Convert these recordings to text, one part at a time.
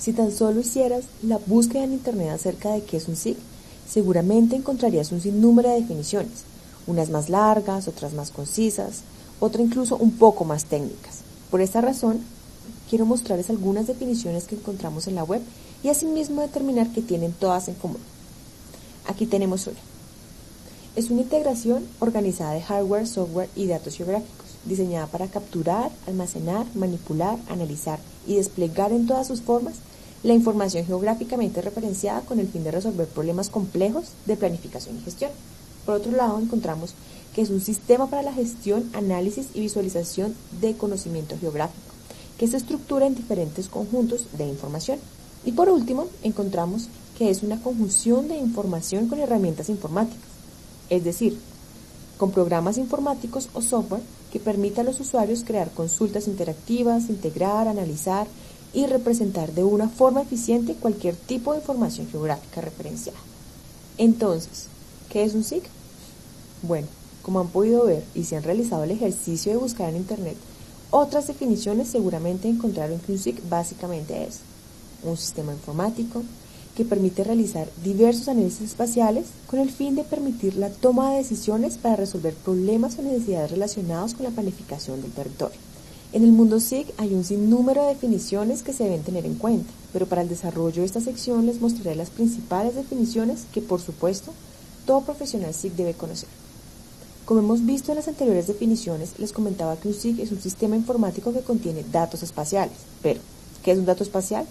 Si tan solo hicieras la búsqueda en internet acerca de qué es un SIG, seguramente encontrarías un sinnúmero de definiciones, unas más largas, otras más concisas, otras incluso un poco más técnicas. Por esta razón, quiero mostrarles algunas definiciones que encontramos en la web y asimismo determinar que tienen todas en común. Aquí tenemos una. Es una integración organizada de hardware, software y datos geográficos, diseñada para capturar, almacenar, manipular, analizar y desplegar en todas sus formas la información geográficamente referenciada con el fin de resolver problemas complejos de planificación y gestión. Por otro lado, encontramos que es un sistema para la gestión, análisis y visualización de conocimiento geográfico, que se estructura en diferentes conjuntos de información. Y por último, encontramos que es una conjunción de información con herramientas informáticas, es decir, con programas informáticos o software que permita a los usuarios crear consultas interactivas, integrar, analizar y representar de una forma eficiente cualquier tipo de información geográfica referenciada. Entonces, ¿qué es un SIG? Bueno, como han podido ver y si han realizado el ejercicio de buscar en internet, otras definiciones seguramente encontraron que un SIG básicamente es un sistema informático que permite realizar diversos análisis espaciales con el fin de permitir la toma de decisiones para resolver problemas o necesidades relacionados con la planificación del territorio. En el mundo SIG hay un sinnúmero de definiciones que se deben tener en cuenta, pero para el desarrollo de esta sección les mostraré las principales definiciones que, por supuesto, todo profesional SIG debe conocer. Como hemos visto en las anteriores definiciones, les comentaba que un SIG es un sistema informático que contiene datos espaciales. Pero, ¿qué es un dato espacial?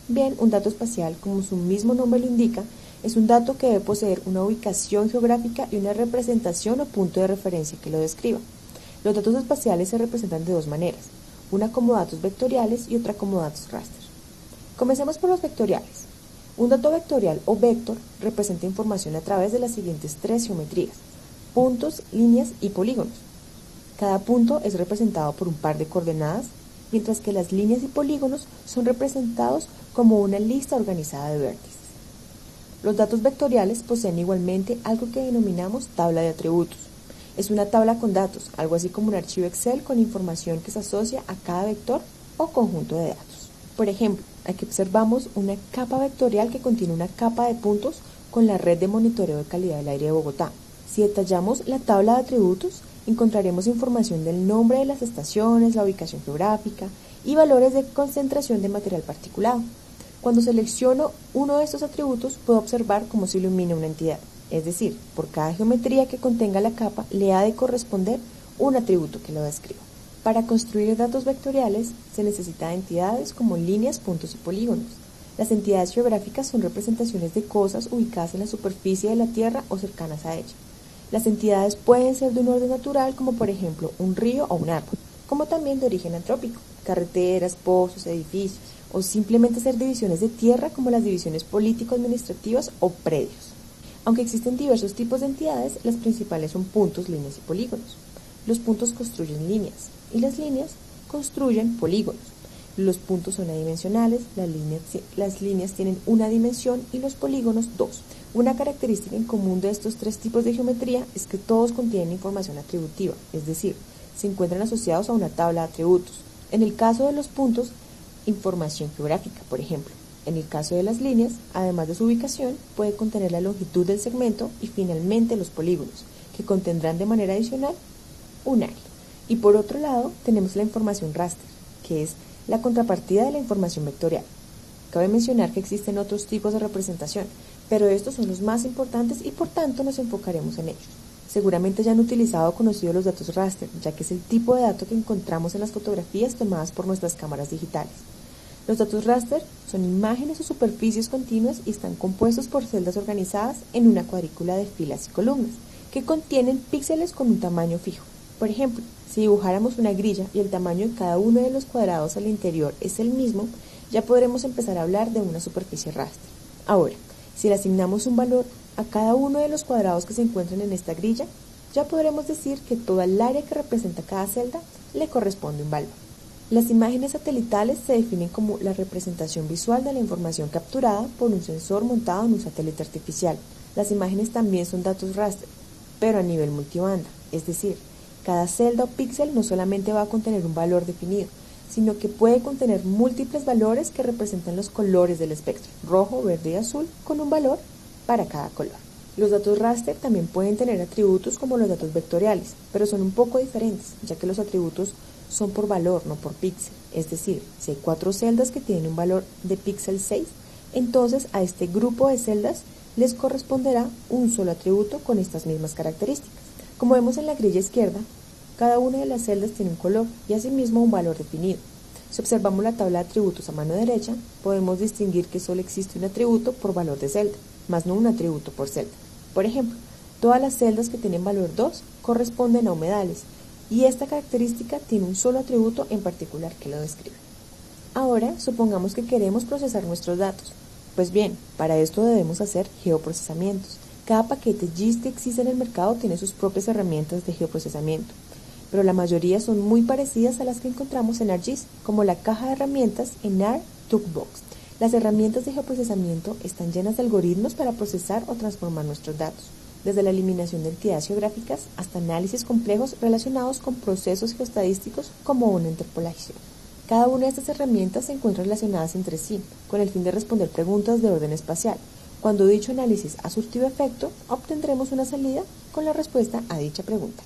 Bien, un dato espacial, como su mismo nombre lo indica, es un dato que debe poseer una ubicación geográfica y una representación o punto de referencia que lo describa. Los datos espaciales se representan de dos maneras, una como datos vectoriales y otra como datos raster. Comencemos por los vectoriales. Un dato vectorial o vector representa información a través de las siguientes tres geometrías: puntos, líneas y polígonos. Cada punto es representado por un par de coordenadas, mientras que las líneas y polígonos son representados como una lista organizada de vértices. Los datos vectoriales poseen igualmente algo que denominamos tabla de atributos. Es una tabla con datos, algo así como un archivo Excel con información que se asocia a cada vector o conjunto de datos. Por ejemplo, aquí observamos una capa vectorial que contiene una capa de puntos con la red de monitoreo de calidad del aire de Bogotá. Si detallamos la tabla de atributos, encontraremos información del nombre de las estaciones, la ubicación geográfica y valores de concentración de material particulado. Cuando selecciono uno de estos atributos, puedo observar cómo se ilumina una entidad. Es decir, por cada geometría que contenga la capa, le ha de corresponder un atributo que lo describa. Para construir datos vectoriales, se necesita de entidades como líneas, puntos y polígonos. Las entidades geográficas son representaciones de cosas ubicadas en la superficie de la Tierra o cercanas a ella. Las entidades pueden ser de un orden natural, como por ejemplo un río o un árbol, como también de origen antrópico, carreteras, pozos, edificios, o simplemente ser divisiones de tierra como las divisiones político-administrativas o predios. Aunque existen diversos tipos de entidades, las principales son puntos, líneas y polígonos. Los puntos construyen líneas y las líneas construyen polígonos. Los puntos son adimensionales, las líneas tienen una dimensión y los polígonos dos. Una característica en común de estos tres tipos de geometría es que todos contienen información atributiva, es decir, se encuentran asociados a una tabla de atributos. En el caso de los puntos, información geográfica, por ejemplo. En el caso de las líneas, además de su ubicación, puede contener la longitud del segmento y finalmente los polígonos, que contendrán de manera adicional un área. Y por otro lado, tenemos la información raster, que es la contrapartida de la información vectorial. Cabe mencionar que existen otros tipos de representación, pero estos son los más importantes y por tanto nos enfocaremos en ellos. Seguramente ya han utilizado o conocido los datos raster, ya que es el tipo de dato que encontramos en las fotografías tomadas por nuestras cámaras digitales. Los datos raster son imágenes o superficies continuas y están compuestos por celdas organizadas en una cuadrícula de filas y columnas, que contienen píxeles con un tamaño fijo. Por ejemplo, si dibujáramos una grilla y el tamaño de cada uno de los cuadrados al interior es el mismo, ya podremos empezar a hablar de una superficie raster. Ahora, si le asignamos un valor a cada uno de los cuadrados que se encuentran en esta grilla, ya podremos decir que toda el área que representa cada celda le corresponde un valor. Las imágenes satelitales se definen como la representación visual de la información capturada por un sensor montado en un satélite artificial. Las imágenes también son datos raster, pero a nivel multibanda, es decir, cada celda o píxel no solamente va a contener un valor definido, sino que puede contener múltiples valores que representan los colores del espectro, rojo, verde y azul, con un valor para cada color. Los datos raster también pueden tener atributos como los datos vectoriales, pero son un poco diferentes, ya que los atributos son por valor, no por píxel. Es decir, si hay 4 celdas que tienen un valor de píxel 6, entonces a este grupo de celdas les corresponderá un solo atributo con estas mismas características. Como vemos en la grilla izquierda, cada una de las celdas tiene un color y asimismo un valor definido. Si observamos la tabla de atributos a mano derecha, podemos distinguir que solo existe un atributo por valor de celda, más no un atributo por celda. Por ejemplo, todas las celdas que tienen valor 2 corresponden a humedales, y esta característica tiene un solo atributo en particular que lo describe. Ahora, supongamos que queremos procesar nuestros datos. Pues bien, para esto debemos hacer geoprocesamientos. Cada paquete GIS que existe en el mercado tiene sus propias herramientas de geoprocesamiento, pero la mayoría son muy parecidas a las que encontramos en ArcGIS, como la caja de herramientas en ArcToolbox. Las herramientas de geoprocesamiento están llenas de algoritmos para procesar o transformar nuestros datos, desde la eliminación de entidades geográficas hasta análisis complejos relacionados con procesos geoestadísticos como una interpolación. Cada una de estas herramientas se encuentra relacionadas entre sí, con el fin de responder preguntas de orden espacial. Cuando dicho análisis ha surtido efecto, obtendremos una salida con la respuesta a dicha pregunta.